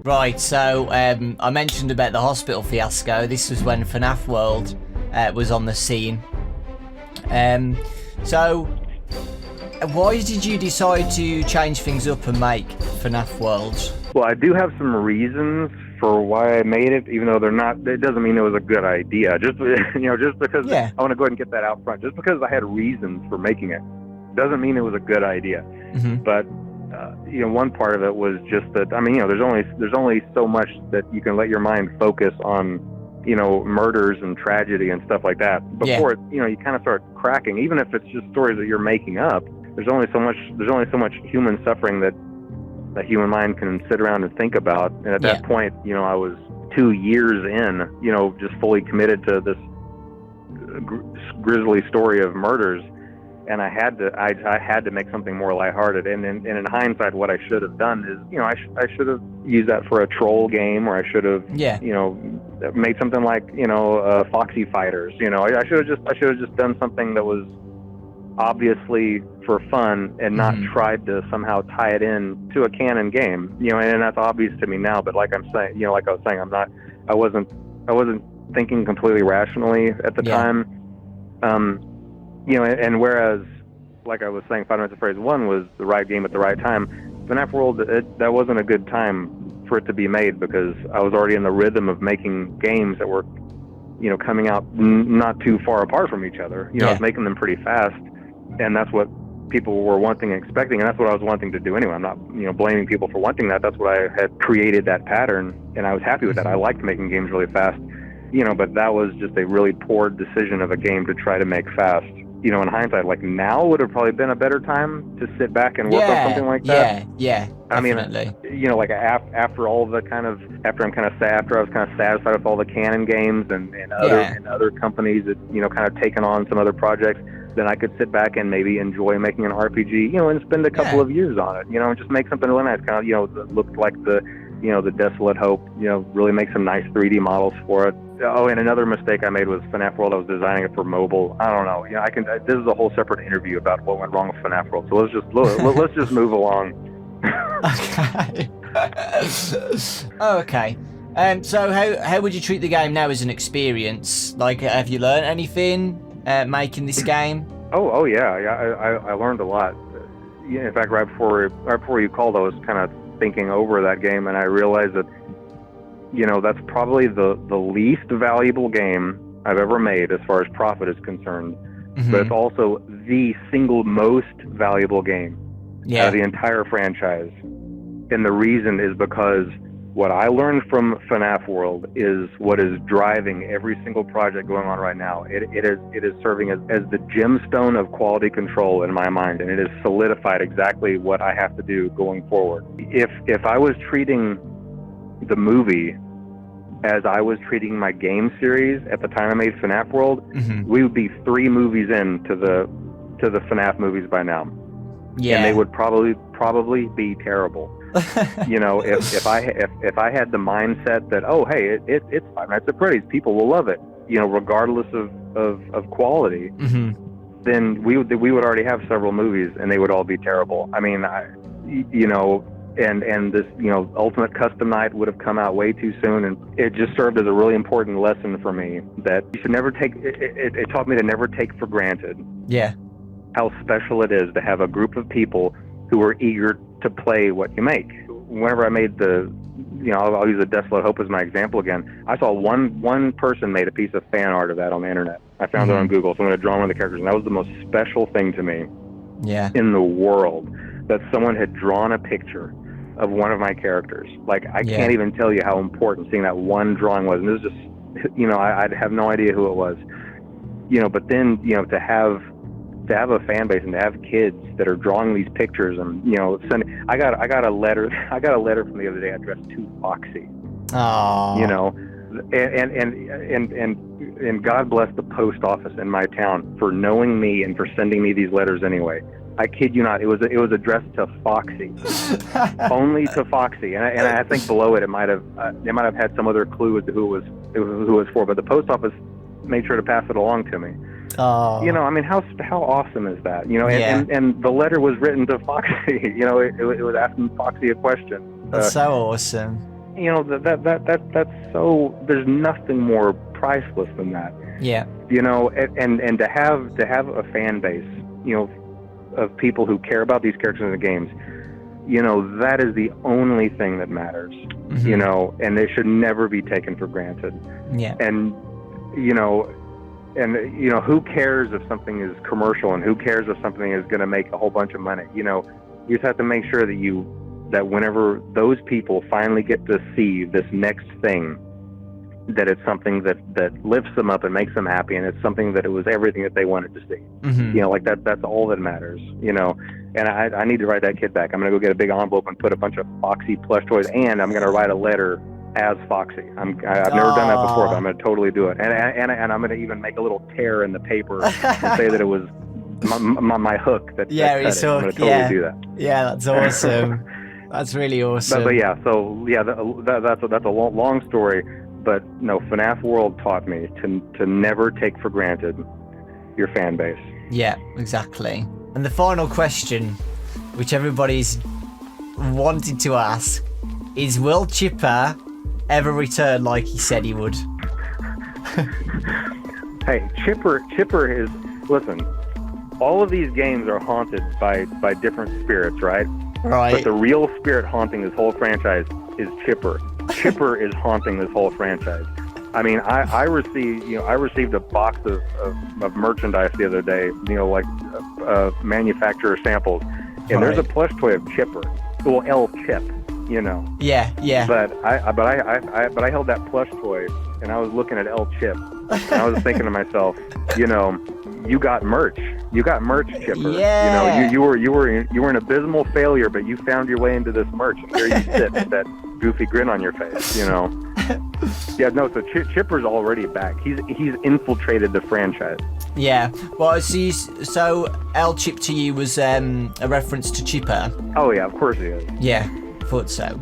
Right, so I mentioned about the hospital fiasco. This was when FNaF World was on the scene. So, why did you decide to change things up and make FNaF World? Well, I do have some reasons for why I made it, even though they're not. It doesn't mean it was a good idea. Just just because I want to go ahead and get that out front. Just because I had reasons for making it, doesn't mean it was a good idea. Mm-hmm. But one part of it was just that. I mean, there's only so much that you can let your mind focus on. Murders and tragedy and stuff like that before you kind of start cracking. Even if it's just stories that you're making up, there's only so much human suffering that the human mind can sit around and think about. And at that point, I was 2 years in, just fully committed to this grisly story of murders. And I had to make something more lighthearted. And in hindsight, what I should have done is, I should have used that for a troll game, or I should have, made something like, Foxy Fighters. I should have just done something that was obviously for fun and not tried to somehow tie it in to a canon game. And that's obvious to me now. But like I'm saying, like I was saying, I wasn't thinking completely rationally at the time. And whereas, like I was saying, Five Nights at Freddy's 1 was the right game at the right time, FNaF World, that wasn't a good time for it to be made, because I was already in the rhythm of making games that were, coming out not too far apart from each other. I was making them pretty fast, and that's what people were wanting and expecting, and that's what I was wanting to do anyway. I'm not, blaming people for wanting that. That's what I had created, that pattern, and I was happy with that. I liked making games really fast, but that was just a really poor decision of a game to try to make fast. In hindsight, like now would have probably been a better time to sit back and work on something like that. Yeah, definitely. I mean, like after all the after I was kind of satisfied with all the canon games and other companies that kind of taken on some other projects, then I could sit back and maybe enjoy making an RPG, and spend a couple of years on it, and just make something really nice, kind of, that looked like the Desolate Hope, really make some nice 3D models for it. Oh, and another mistake I made was FNaF World. I was designing it for mobile. I don't know. This is a whole separate interview about what went wrong with FNaF World. So let's just move along. Okay. Okay. So how would you treat the game now as an experience? Like, have you learned anything making this game? Oh yeah. I learned a lot. In fact, right before you called, I was kind of thinking over that game, and I realized that that's probably the least valuable game I've ever made as far as profit is concerned. But it's also the single most valuable game out of the entire franchise. And the reason is because what I learned from FNaF World is what is driving every single project going on right now. It is serving as the gemstone of quality control in my mind, and it has solidified exactly what I have to do going forward. If I was treating the movie as I was treating my game series at the time I made FNaF World, we would be 3 movies into the FNaF movies by now. And they would probably be terrible. If I had the mindset that, oh hey, it's Five Nights at Freddy's, people will love it, regardless of quality, then we would already have several movies and they would all be terrible. I mean, and this, Ultimate Custom Night would have come out way too soon, and it just served as a really important lesson for me that you should never take, it taught me to never take for granted how special it is to have a group of people who are eager to play what you make. Whenever I made I'll use the Desolate Hope as my example again, I saw one person made a piece of fan art of that on the internet. I found it on Google, so I'm going to draw one of the characters, and that was the most special thing to me in the world, that someone had drawn a picture of one of my characters. Like, I can't even tell you how important seeing that one drawing was. And it was just, I'd have no idea who it was. But then, to have a fan base and to have kids that are drawing these pictures and, sending, I got a letter from the other day addressed to Foxy. Oh. And God bless the post office in my town for knowing me and for sending me these letters anyway. I kid you not, it was addressed to Foxy, only to Foxy, and I think below it might have they might have had some other clue as to who it was for, but the post office made sure to pass it along to me. Oh. I mean, how awesome is that? And the letter was written to Foxy. It was asking Foxy a question. That's so awesome. you know, that's so, there's nothing more priceless than that. Yeah. You know, and to have a fan base, you know, of people who care about these characters in the games, you know, that is the only thing that matters. Mm-hmm. You know, and they should never be taken for granted. Yeah. And you know, who cares if something is commercial, and who cares if something is going to make a whole bunch of money? You know, you just have to make sure that whenever those people finally get to see this next thing, that it's something that lifts them up and makes them happy, and it's something that it was everything that they wanted to see. Mm-hmm. You know, like that's all that matters, you know. And I need to write that kid back. I'm going to go get a big envelope and put a bunch of Foxy plush toys, and I'm going to write a letter as Foxy. I've never done that before, but I'm going to totally do it. And I'm going to even make a little tear in the paper and say that it was my hook that yeah, that it's I'm going to totally do that. Yeah, that's awesome. That's really awesome. But yeah, so yeah, that's a long story. But no, FNaF World taught me to never take for granted your fan base. Yeah, exactly. And the final question, which everybody's wanted to ask, is will Chipper ever return like he said he would? Hey, Chipper is, listen, all of these games are haunted by different spirits, right? Right. But the real spirit haunting this whole franchise is Chipper. Chipper is haunting this whole franchise. I mean, I received a box of merchandise the other day, you know, like manufacturer samples, and there's a plush toy of Chipper, well, L Chip, you know. Yeah, yeah. But I held that plush toy, and I was looking at L Chip, and I was thinking to myself, you know, you got merch. You got merch, Chipper. Yeah. You know, you were an abysmal failure, but you found your way into this merch, and here you sit with that goofy grin on your face, you know. Yeah, no, so Chipper's already back. He's infiltrated the franchise. Yeah. Well, so L Chip to you was a reference to Chipper. Oh yeah, of course he is. Yeah, thought so.